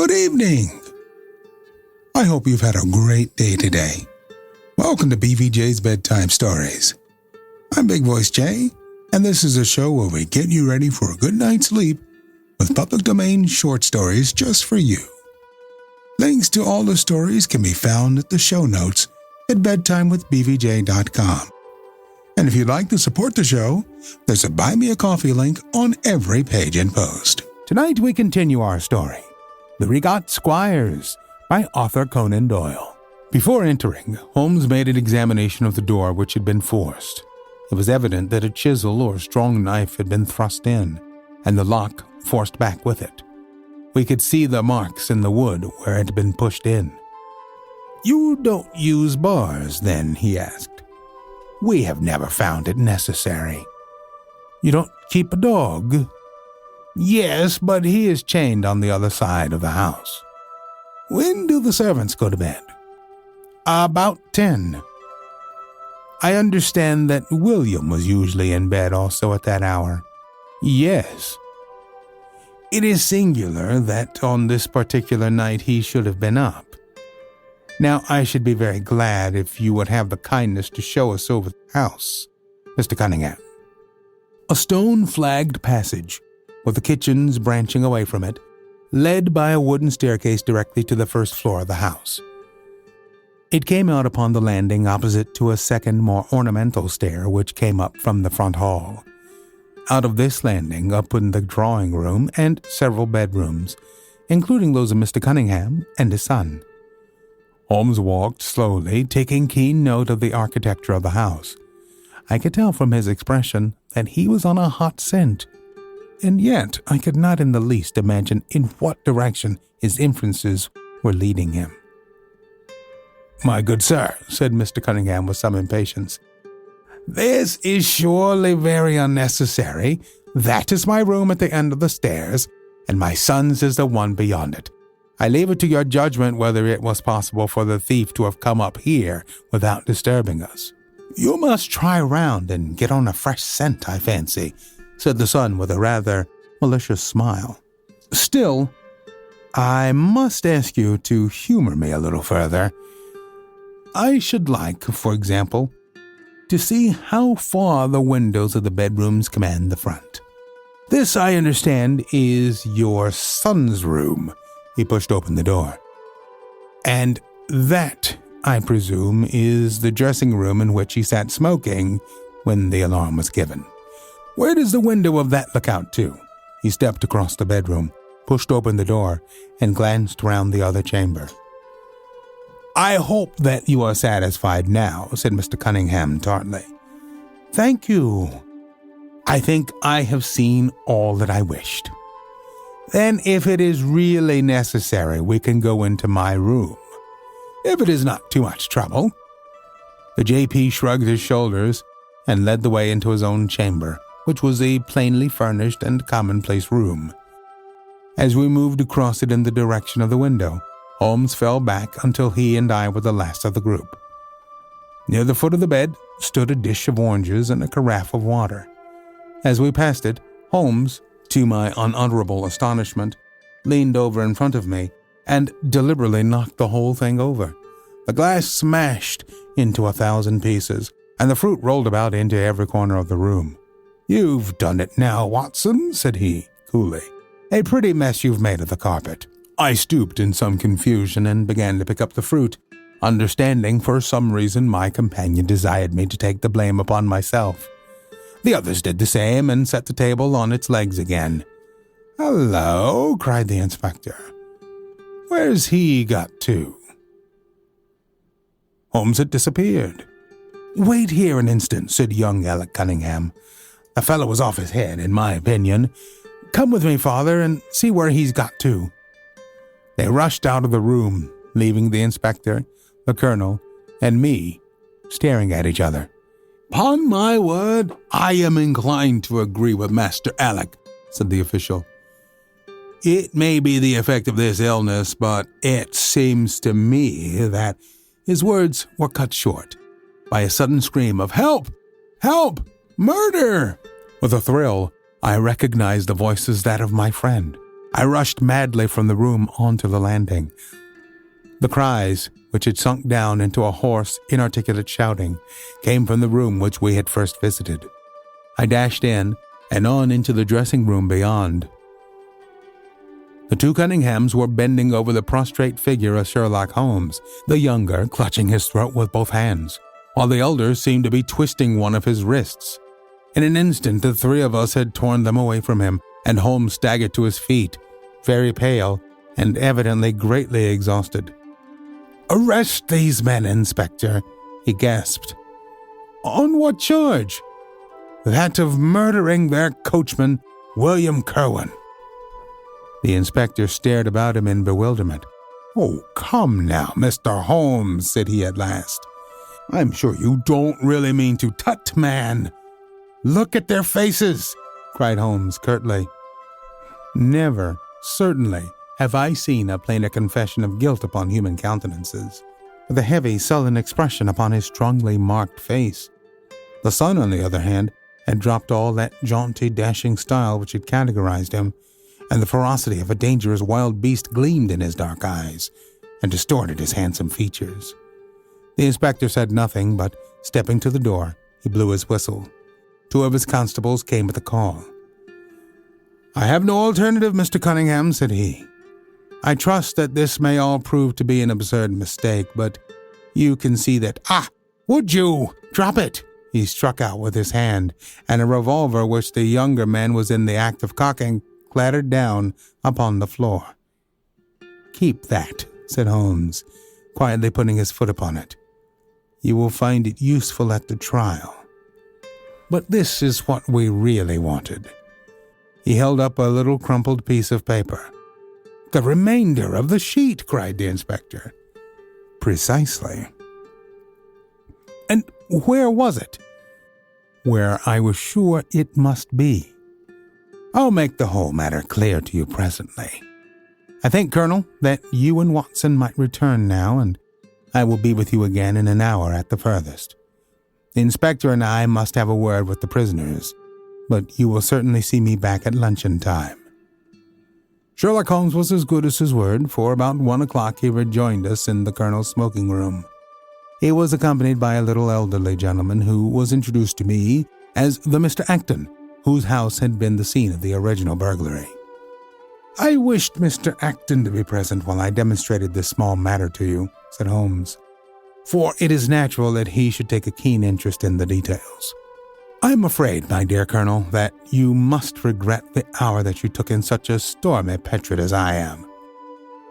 Good evening. I hope you've had a great day today. Welcome to BVJ's Bedtime Stories. I'm BigVoicejay, and this is a show where we get you ready for a good night's sleep with public domain short stories just for you. Links to all the stories can be found at the show notes at bedtimewithbvj.com. And if you'd like to support the show, there's a Buy Me a Coffee link on every page and post. Tonight we continue our story, The Reigate Squires, by Arthur Conan Doyle. Before entering, Holmes made an examination of the door which had been forced. It was evident that a chisel or strong knife had been thrust in, and the lock forced back with it. We could see the marks in the wood where it had been pushed in. "You don't use bars, then?" he asked. "We have never found it necessary." "You don't keep a dog?" "Yes, but he is chained on the other side of the house." "When do the servants go to bed?" "About 10. "I understand that William was usually in bed also at that hour." "Yes." "It is singular that on this particular night he should have been up. Now, I should be very glad if you would have the kindness to show us over the house, Mr. Cunningham." A stone-flagged passage, with the kitchens branching away from it, led by a wooden staircase directly to the first floor of the house. It came out upon the landing opposite to a second, more ornamental stair which came up from the front hall. Out of this landing opened the drawing room and several bedrooms, including those of Mr. Cunningham and his son. Holmes walked slowly, taking keen note of the architecture of the house. I could tell from his expression that he was on a hot scent, and yet I could not in the least imagine in what direction his inferences were leading him. "My good sir," said Mr. Cunningham with some impatience, "this is surely very unnecessary. That is my room at the end of the stairs, and my son's is the one beyond it. I leave it to your judgment whether it was possible for the thief to have come up here without disturbing us." "You must try round and get on a fresh scent, I fancy," said the son with a rather malicious smile. "Still, I must ask you to humor me a little further. I should like, for example, to see how far the windows of the bedrooms command the front. This, I understand, is your son's room." He pushed open the door. "And that, I presume, is the dressing room in which he sat smoking when the alarm was given. Where does the window of that look out to?" He stepped across the bedroom, pushed open the door, and glanced round the other chamber. "I hope that you are satisfied now," said Mr. Cunningham tartly. "Thank you. I think I have seen all that I wished. Then, if it is really necessary, we can go into my room, if it is not too much trouble." The JP shrugged his shoulders and led the way into his own chamber, which was a plainly furnished and commonplace room. As we moved across it in the direction of the window, Holmes fell back until he and I were the last of the group. Near the foot of the bed stood a dish of oranges and a carafe of water. As we passed it, Holmes, to my unutterable astonishment, leaned over in front of me and deliberately knocked the whole thing over. The glass smashed into 1,000 pieces, and the fruit rolled about into every corner of the room. "You've done it now, Watson," said he, coolly. "A pretty mess you've made of the carpet." I stooped in some confusion and began to pick up the fruit, understanding for some reason my companion desired me to take the blame upon myself. The others did the same and set the table on its legs again. "Hello," cried the inspector. "Where's he got to?" Holmes had disappeared. "Wait here an instant," said young Alec Cunningham. "The fellow was off his head, in my opinion. Come with me, father, and see where he's got to." They rushed out of the room, leaving the inspector, the colonel, and me staring at each other. "'Pon my word, I am inclined to agree with Master Alec," said the official. "It may be the effect of this illness, but it seems to me that—" His words were cut short by a sudden scream of "Help! Help! Murder!" With a thrill, I recognized the voice as that of my friend. I rushed madly from the room onto the landing. The cries, which had sunk down into a hoarse, inarticulate shouting, came from the room which we had first visited. I dashed in and on into the dressing room beyond. The two Cunninghams were bending over the prostrate figure of Sherlock Holmes, the younger clutching his throat with both hands, while the elder seemed to be twisting one of his wrists. In an instant, the three of us had torn them away from him, and Holmes staggered to his feet, very pale and evidently greatly exhausted. "Arrest these men, Inspector," he gasped. "On what charge?" "That of murdering their coachman, William Kerwin." The inspector stared about him in bewilderment. "Oh, come now, Mr. Holmes," said he at last. "I'm sure you don't really mean to." "Tut, man! Look at their faces!" cried Holmes curtly. Never, certainly, have I seen a plainer confession of guilt upon human countenances, with a heavy, sullen expression upon his strongly marked face. The son, on the other hand, had dropped all that jaunty, dashing style which had categorized him, and the ferocity of a dangerous wild beast gleamed in his dark eyes and distorted his handsome features. The inspector said nothing, but, stepping to the door, he blew his whistle. Two of his constables came with the call. "I have no alternative, Mr. Cunningham," said he. "I trust that this may all prove to be an absurd mistake, but you can see that—" "Would you? Drop it!" he struck out with his hand, and a revolver which the younger man was in the act of cocking clattered down upon the floor. "Keep that," said Holmes, quietly putting his foot upon it. "You will find it useful at the trial. But this is what we really wanted." He held up a little crumpled piece of paper. "The remainder of the sheet," cried the inspector. "Precisely." "And where was it?" "Where I was sure it must be. I'll make the whole matter clear to you presently. I think, Colonel, that you and Watson might return now, and I will be with you again in an hour at the furthest. The inspector and I must have a word with the prisoners, but you will certainly see me back at luncheon time." Sherlock Holmes was as good as his word, for about 1 o'clock he rejoined us in the Colonel's smoking room. He was accompanied by a little elderly gentleman who was introduced to me as the Mr. Acton, whose house had been the scene of the original burglary. "I wished Mr. Acton to be present while I demonstrated this small matter to you," said Holmes, "for it is natural that he should take a keen interest in the details. I am afraid, my dear Colonel, that you must regret the hour that you took in such a stormy petrid as I am."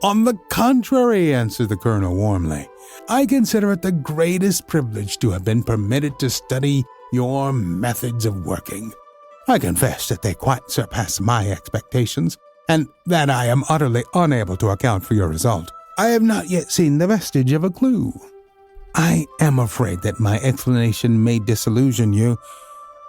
"On the contrary," answered the Colonel warmly, "I consider it the greatest privilege to have been permitted to study your methods of working. I confess that they quite surpass my expectations, and that I am utterly unable to account for your result. I have not yet seen the vestige of a clue. I am afraid that my explanation may disillusion you,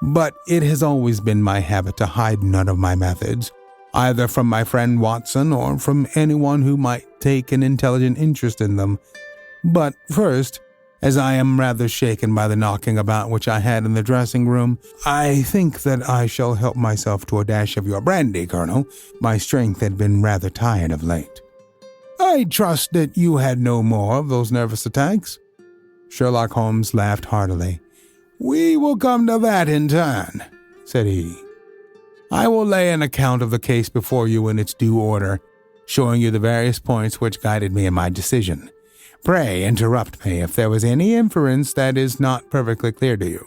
but it has always been my habit to hide none of my methods, either from my friend Watson or from anyone who might take an intelligent interest in them. But first, as I am rather shaken by the knocking about which I had in the dressing room, I think that I shall help myself to a dash of your brandy, Colonel. My strength had been rather tired of late." "I trust that you had no more of those nervous attacks?" Sherlock Holmes laughed heartily. "We will come to that in turn," said he. "I will lay an account of the case before you in its due order, showing you the various points which guided me in my decision. Pray interrupt me if there was any inference that is not perfectly clear to you.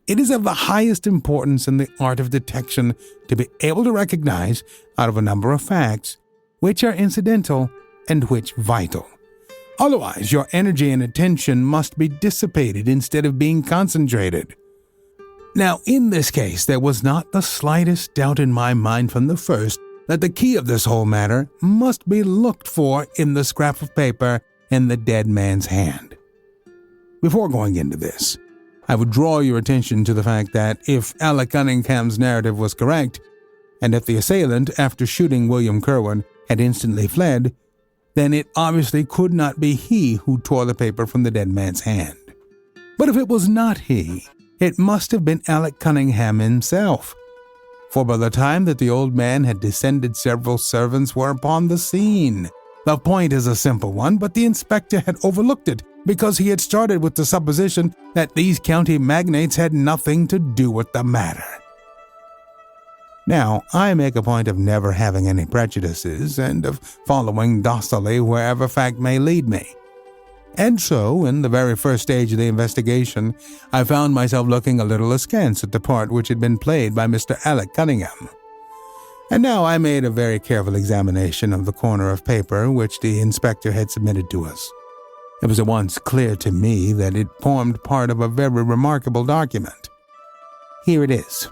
It is of the highest importance in the art of detection to be able to recognize, out of a number of facts, which are incidental and which vital. Otherwise, your energy and attention must be dissipated instead of being concentrated. Now, in this case, there was not the slightest doubt in my mind from the first that the key of this whole matter must be looked for in the scrap of paper in the dead man's hand. Before going into this, I would draw your attention to the fact that if Alec Cunningham's narrative was correct, and if the assailant, after shooting William Kerwin, had instantly fled, then it obviously could not be he who tore the paper from the dead man's hand. But if it was not he, it must have been Alec Cunningham himself. for by the time that the old man had descended, several servants were upon the scene. The point is a simple one, but the inspector had overlooked it because he had started with the supposition that these county magnates had nothing to do with the matter. Now, I make a point of never having any prejudices and of following docilely wherever fact may lead me. And so, in the very first stage of the investigation, I found myself looking a little askance at the part which had been played by Mr. Alec Cunningham. And now I made a very careful examination of the corner of paper which the inspector had submitted to us. It was at once clear to me that it formed part of a very remarkable document. Here it is.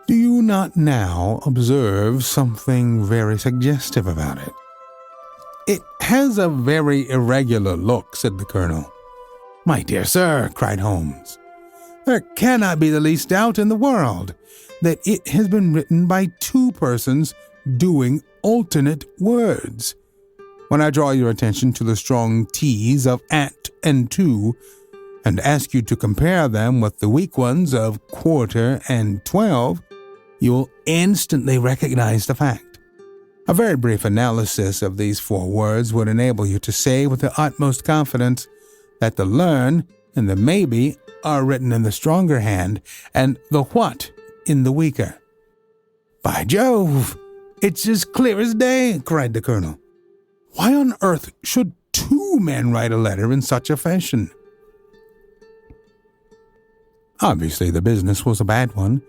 Do you not now observe something very suggestive about it? It has a very irregular look, said the colonel. My dear sir, cried Holmes, there cannot be the least doubt in the world that it has been written by two persons doing alternate words. When I draw your attention to the strong T's of at and to, and ask you to compare them with the weak ones of quarter and 12, you will instantly recognize the fact. A very brief analysis of these four words would enable you to say with the utmost confidence that the learn and the maybe are written in the stronger hand and the what in the weaker. By Jove, it's as clear as day, cried the colonel. Why on earth should two men write a letter in such a fashion? Obviously, the business was a bad one,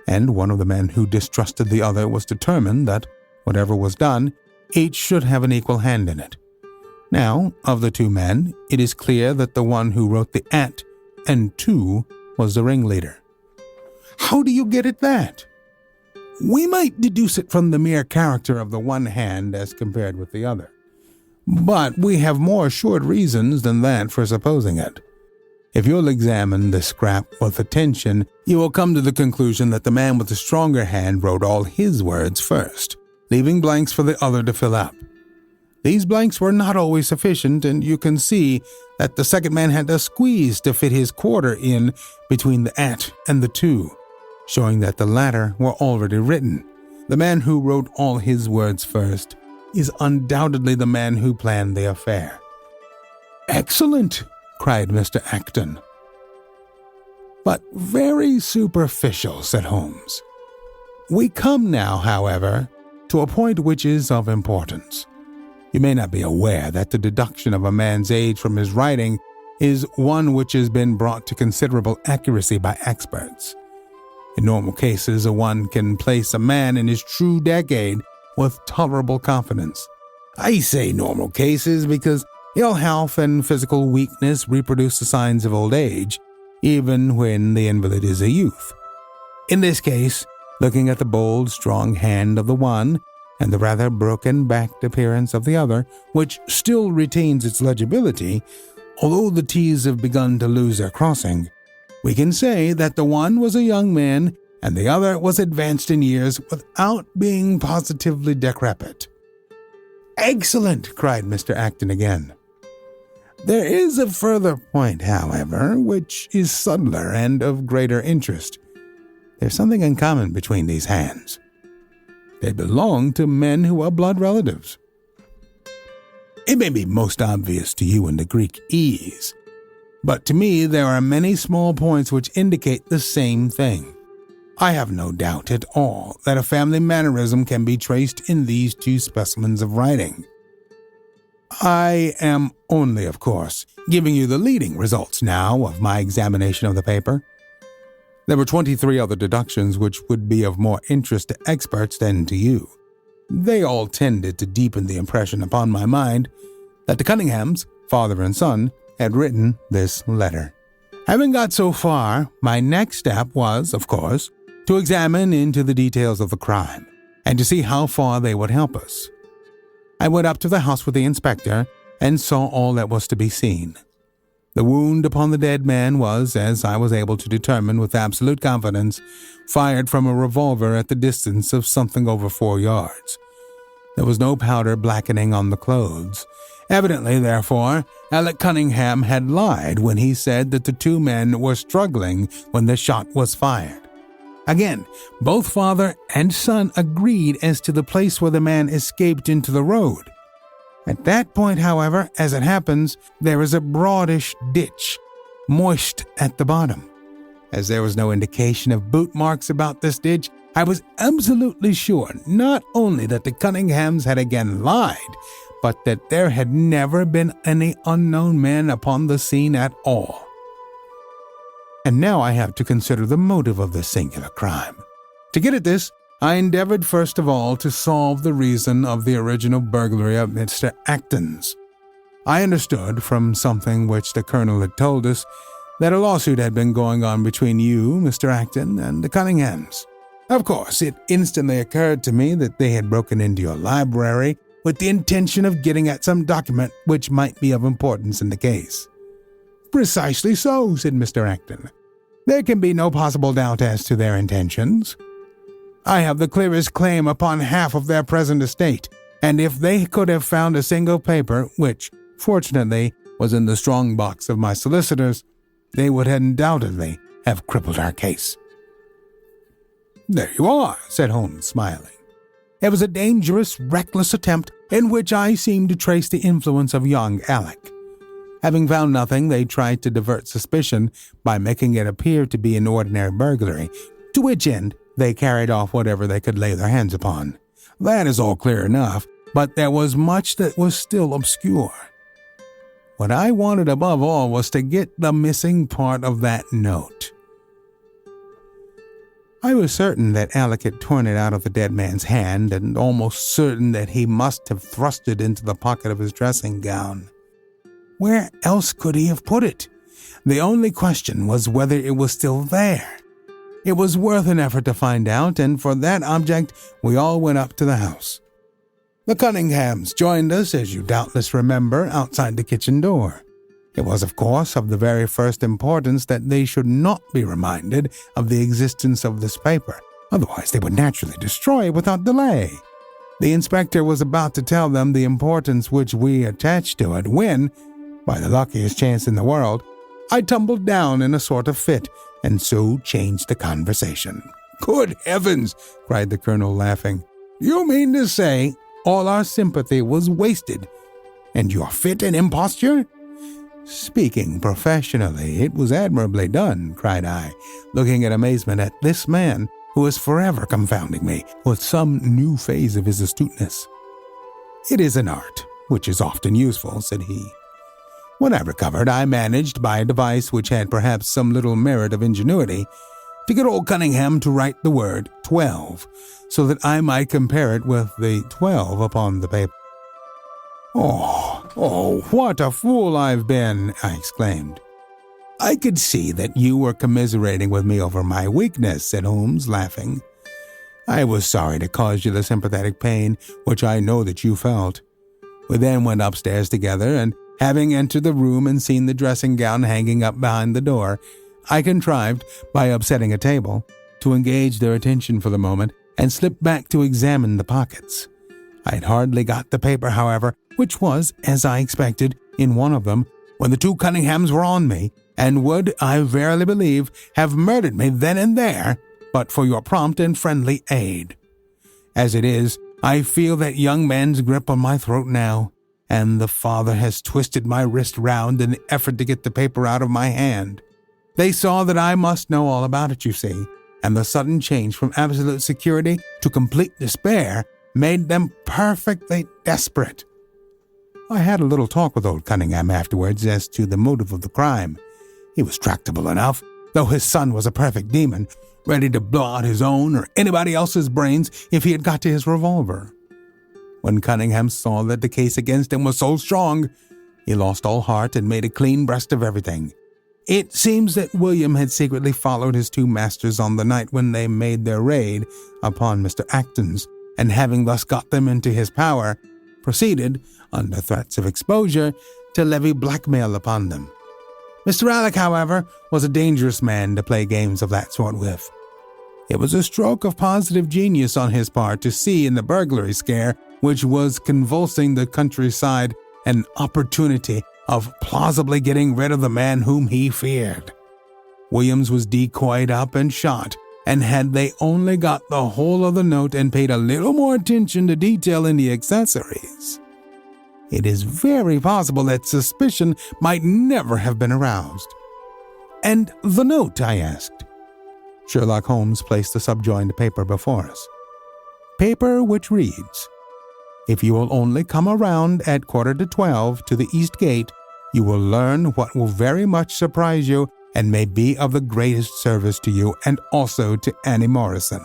and one of the men who distrusted the other was determined that, whatever was done, each should have an equal hand in it. Now, of the two men, it is clear that the one who wrote the at and to was the ringleader. How do you get at that? We might deduce it from the mere character of the one hand as compared with the other. But we have more assured reasons than that for supposing it. If you'll examine this scrap with attention, you will come to the conclusion that the man with the stronger hand wrote all his words first, leaving blanks for the other to fill up. These blanks were not always sufficient, and you can see that the second man had to squeeze to fit his quarter in between the at and the to, showing that the latter were already written. The man who wrote all his words first is undoubtedly the man who planned the affair. Excellent, cried Mr. Acton. But very superficial, said Holmes. We come now, however, to a point which is of importance. You may not be aware that the deduction of a man's age from his writing is one which has been brought to considerable accuracy by experts. In normal cases, one can place a man in his true decade with tolerable confidence. I say normal cases because ill health and physical weakness reproduce the signs of old age, even when the invalid is a youth. In this case, looking at the bold, strong hand of the one and the rather broken-backed appearance of the other, which still retains its legibility, although the T's have begun to lose their crossing, we can say that the one was a young man and the other was advanced in years without being positively decrepit. Excellent, cried Mr. Acton again. There is a further point, however, which is subtler and of greater interest. There's something in common between these hands. They belong to men who are blood relatives. It may be most obvious to you in the Greek E's, but to me there are many small points which indicate the same thing. I have no doubt at all that a family mannerism can be traced in these two specimens of writing. I am only, of course, giving you the leading results now of my examination of the paper. There were 23 other deductions which would be of more interest to experts than to you. They all tended to deepen the impression upon my mind that the Cunninghams, father and son, had written this letter. Having got so far, my next step was, of course, to examine into the details of the crime and to see how far they would help us. I went up to the house with the inspector and saw all that was to be seen. The wound upon the dead man was, as I was able to determine with absolute confidence, fired from a revolver at the distance of something over 4 yards. There was no powder blackening on the clothes. Evidently, therefore, Alec Cunningham had lied when he said that the two men were struggling when the shot was fired. Again, both father and son agreed as to the place where the man escaped into the road. At that point, however, as it happens, there is a broadish ditch, moist at the bottom. As there was no indication of boot marks about this ditch, I was absolutely sure not only that the Cunninghams had again lied, but that there had never been any unknown men upon the scene at all. And now I have to consider the motive of this singular crime. To get at this, I endeavored first of all to solve the reason of the original burglary of Mr. Acton's. I understood from something which the colonel had told us that a lawsuit had been going on between you, Mr. Acton, and the Cunninghams. Of course, it instantly occurred to me that they had broken into your library with the intention of getting at some document which might be of importance in the case. Precisely so, said Mr. Acton. There can be no possible doubt as to their intentions. I have the clearest claim upon half of their present estate, and if they could have found a single paper, which, fortunately, was in the strong box of my solicitors, they would undoubtedly have crippled our case. There you are, said Holmes, smiling. It was a dangerous, reckless attempt in which I seemed to trace the influence of young Alec. Having found nothing, they tried to divert suspicion by making it appear to be an ordinary burglary, to which end they carried off whatever they could lay their hands upon. That is all clear enough, but there was much that was still obscure. What I wanted above all was to get the missing part of that note. I was certain that Alec had torn it out of the dead man's hand, and almost certain that he must have thrust it into the pocket of his dressing gown. Where else could he have put it? The only question was whether it was still there. It was worth an effort to find out, and for that object we all went up to the house. The Cunninghams joined us, as you doubtless remember, outside the kitchen door. It was, of course, of the very first importance that they should not be reminded of the existence of this paper, otherwise they would naturally destroy it without delay. The inspector was about to tell them the importance which we attached to it when, by the luckiest chance in the world, I tumbled down in a sort of fit, and so changed the conversation. Good heavens, cried the colonel, laughing. You mean to say all our sympathy was wasted, and your fit and imposture? Speaking professionally, it was admirably done, cried I, looking in amazement at this man who was forever confounding me with some new phase of his astuteness. It is an art, which is often useful, said he. When I recovered, I managed, by a device which had perhaps some little merit of ingenuity, to get old Cunningham to write the word 12, so that I might compare it with the 12 upon the paper. Oh, what a fool I've been, I exclaimed. I could see that you were commiserating with me over my weakness, said Holmes, laughing. I was sorry to cause you the sympathetic pain which I know that you felt. We then went upstairs together, and having entered the room and seen the dressing gown hanging up behind the door, I contrived, by upsetting a table, to engage their attention for the moment and slip back to examine the pockets. I had hardly got the paper, however, which was, as I expected, in one of them, when the two Cunninghams were on me, and would, I verily believe, have murdered me then and there, but for your prompt and friendly aid. As it is, I feel that young man's grip on my throat now, and the father has twisted my wrist round in the effort to get the paper out of my hand. They saw that I must know all about it, you see, and the sudden change from absolute security to complete despair made them perfectly desperate. I had a little talk with old Cunningham afterwards as to the motive of the crime. He was tractable enough, though his son was a perfect demon, ready to blow out his own or anybody else's brains if he had got to his revolver. When Cunningham saw that the case against him was so strong, he lost all heart and made a clean breast of everything. It seems that William had secretly followed his two masters on the night when they made their raid upon Mr. Acton's, and having thus got them into his power, proceeded, under threats of exposure, to levy blackmail upon them. Mr. Alec, however, was a dangerous man to play games of that sort with. It was a stroke of positive genius on his part to see in the burglary scare, which was convulsing the countryside, an opportunity of plausibly getting rid of the man whom he feared. Williams was decoyed up and shot, and had they only got the whole of the note and paid a little more attention to detail in the accessories, it is very possible that suspicion might never have been aroused. "And the note?" I asked. Sherlock Holmes placed the subjoined paper before us. Paper which reads, "If you will only come around at 11:45 to the East Gate, you will learn what will very much surprise you and may be of the greatest service to you and also to Annie Morrison.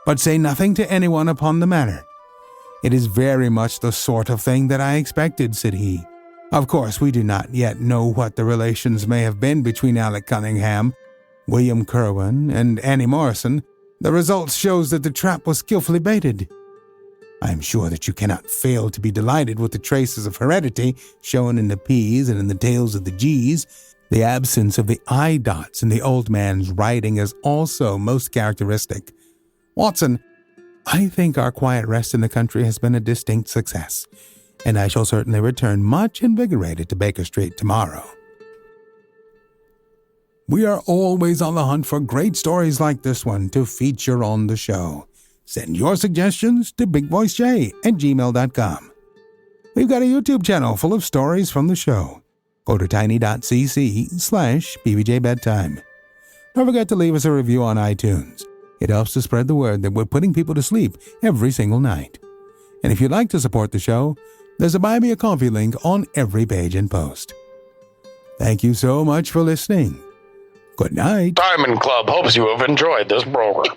But say nothing to anyone upon the matter. It is very much the sort of thing that I expected," said he. "Of course, we do not yet know what the relations may have been between Alec Cunningham, William Kerwin, and Annie Morrison. The result shows that the trap was skillfully baited. I am sure that you cannot fail to be delighted with the traces of heredity shown in the P's and in the tails of the G's. The absence of the eye dots in the old man's writing is also most characteristic. Watson, I think our quiet rest in the country has been a distinct success, and I shall certainly return much invigorated to Baker Street tomorrow." We are always on the hunt for great stories like this one to feature on the show. Send your suggestions to bigvoicejay@gmail.com. We've got a YouTube channel full of stories from the show. Go to tiny.cc/BVJBedtime. Don't forget to leave us a review on iTunes. It helps to spread the word that we're putting people to sleep every single night. And if you'd like to support the show, there's a Buy Me a Coffee link on every page and post. Thank you so much for listening. Good night. Diamond Club hopes you have enjoyed this program.